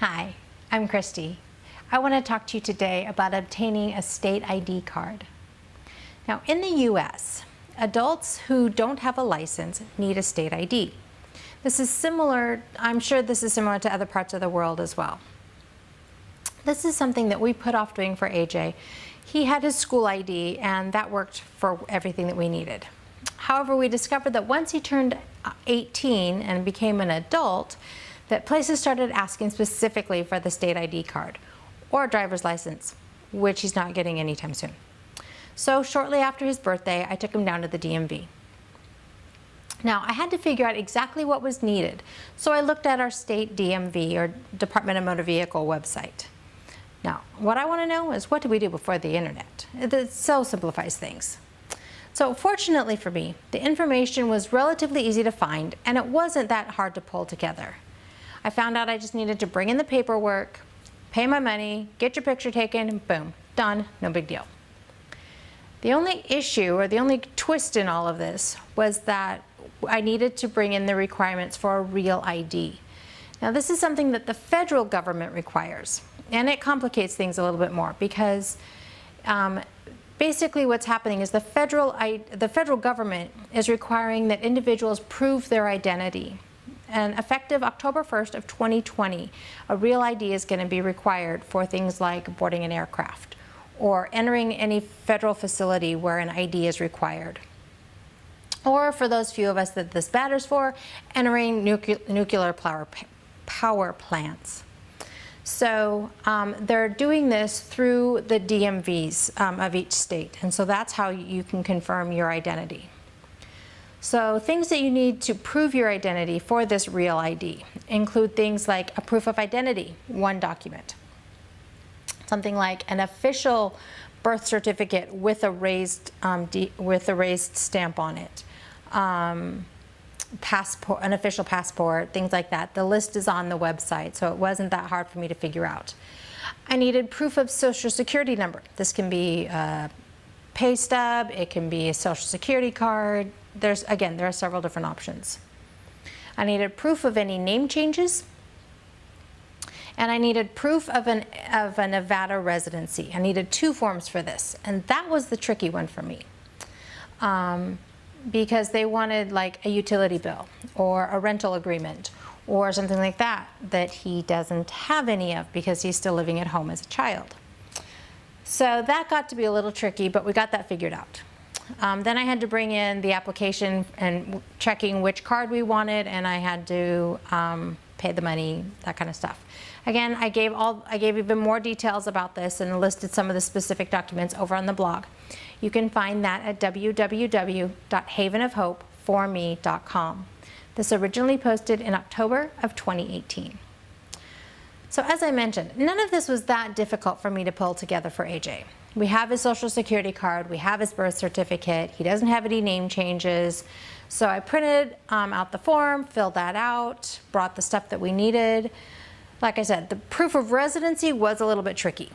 Hi, I'm Christy. I want to talk to you today about obtaining a state ID card. Now, in the U.S., adults who don't have a license need a state ID. This is similar, I'm sure this is similar to other parts of the world as well. This is something that we put off doing for AJ. He had his school ID and that worked for everything that we needed. However, we discovered that once he turned 18 and became an adult, that places started asking specifically for the state ID card or a driver's license, which he's not getting anytime soon. So shortly after his birthday, I took him down to the DMV. Now, I had to figure out exactly what was needed, so I looked at our state DMV, or Department of Motor Vehicle website. Now, what I want to know is, what did we do before the internet? It so simplifies things. So fortunately for me, the information was relatively easy to find, and it wasn't that hard to pull together. I found out I just needed to bring in the paperwork, pay my money, get your picture taken, boom, done, no big deal. The only issue, or the only twist in all of this, was that I needed to bring in the requirements for a real ID. Now, this is something that the federal government requires, and it complicates things a little bit more because basically what's happening is the federal government is requiring that individuals prove their identity. And effective October 1st of 2020, a real ID is going to be required for things like boarding an aircraft or entering any federal facility where an ID is required. Or for those few of us that this matters for, entering nuclear power plants. So they're doing this through the DMVs of each state, and so that's how you can confirm your identity. So things that you need to prove your identity for this real ID include things like a proof of identity, one document. Something like an official birth certificate with a raised stamp on it. Passport, an official passport, things like that. The list is on the website, so it wasn't that hard for me to figure out. I needed proof of social security number. This can be a pay stub, it can be a social security card. There are several different options. I needed proof of any name changes, and I needed proof of a Nevada residency. I needed 2 forms for this, and that was the tricky one for me. Because they wanted like a utility bill or a rental agreement or something like that he doesn't have any of because he's still living at home as a child. So that got to be a little tricky, but we got that figured out. Then I had to bring in the application and checking which card we wanted, and I had to pay the money, that kind of stuff. Again, I gave even more details about this and listed some of the specific documents over on the blog. You can find that at www.havenofhopeforme.com. This originally posted in October of 2018. So as I mentioned, none of this was that difficult for me to pull together for AJ. We have his social security card, we have his birth certificate, he doesn't have any name changes. So I printed out the form, filled that out, brought the stuff that we needed. Like I said, the proof of residency was a little bit tricky.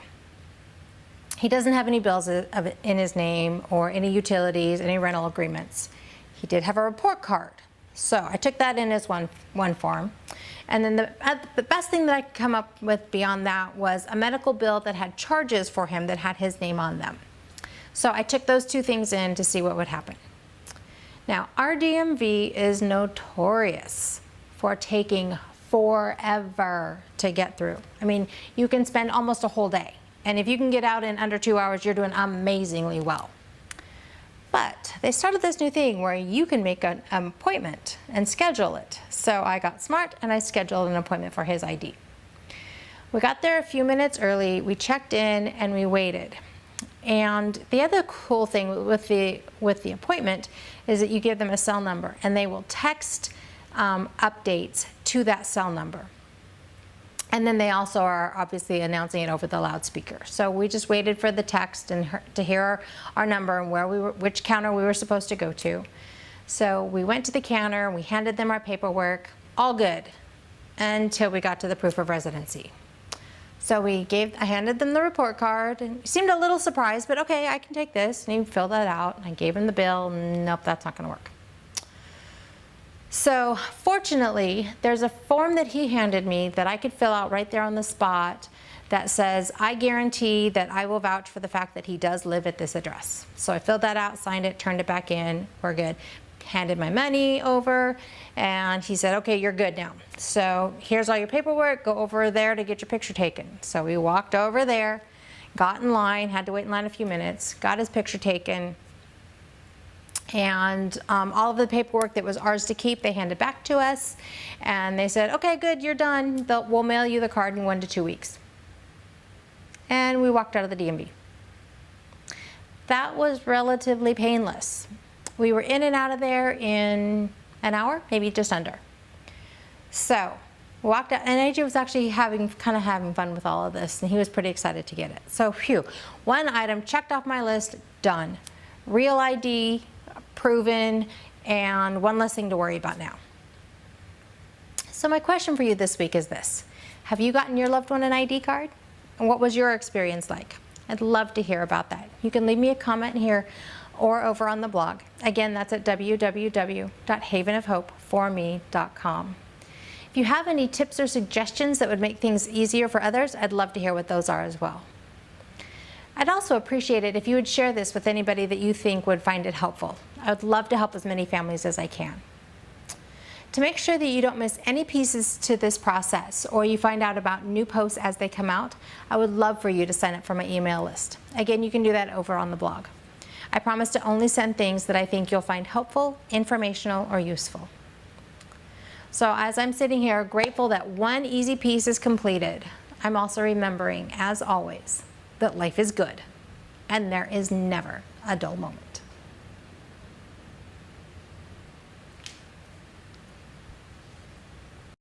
He doesn't have any bills in his name or any utilities, any rental agreements. He did have a report card. So I took that in as one form. And then the best thing that I could come up with beyond that was a medical bill that had charges for him that had his name on them. So I took those 2 things in to see what would happen. Now, our DMV is notorious for taking forever to get through. I mean, you can spend almost a whole day. And if you can get out in under 2 hours, you're doing amazingly well. But they started this new thing where you can make an appointment and schedule it. So I got smart and I scheduled an appointment for his ID. We got there a few minutes early, we checked in and we waited. And the other cool thing with the appointment is that you give them a cell number and they will text updates to that cell number. And then they also are obviously announcing it over the loudspeaker. So we just waited for the text and to hear our number and which counter we were supposed to go to. So we went to the counter, we handed them our paperwork, all good, until we got to the proof of residency. So I handed them the report card, and he seemed a little surprised, but okay, I can take this. And he filled that out, and I gave him the bill, and nope, that's not gonna work. So fortunately, there's a form that he handed me that I could fill out right there on the spot that says, I guarantee that I will vouch for the fact that he does live at this address. So I filled that out, signed it, turned it back in, we're good. Handed my money over, and he said, okay, you're good now. So here's all your paperwork, go over there to get your picture taken. So we walked over there, got in line, had to wait in line a few minutes, got his picture taken, and all of the paperwork that was ours to keep, they handed back to us, and they said, okay, good, you're done. We'll mail you the card in 1 to 2 weeks. And we walked out of the DMV. That was relatively painless. We were in and out of there in an hour, maybe just under. So walked out, and AJ was actually having fun with all of this, and he was pretty excited to get it. So phew, one item checked off my list, done. Real ID, proven, and one less thing to worry about now. So my question for you this week is this: have you gotten your loved one an ID card? And what was your experience like? I'd love to hear about that. You can leave me a comment here or over on the blog. Again, that's at www.havenofhopeforme.com. If you have any tips or suggestions that would make things easier for others, I'd love to hear what those are as well. I'd also appreciate it if you would share this with anybody that you think would find it helpful. I would love to help as many families as I can. To make sure that you don't miss any pieces to this process, or you find out about new posts as they come out, I would love for you to sign up for my email list. Again, you can do that over on the blog. I promise to only send things that I think you'll find helpful, informational, or useful. So as I'm sitting here grateful that one easy piece is completed, I'm also remembering, as always, that life is good and there is never a dull moment.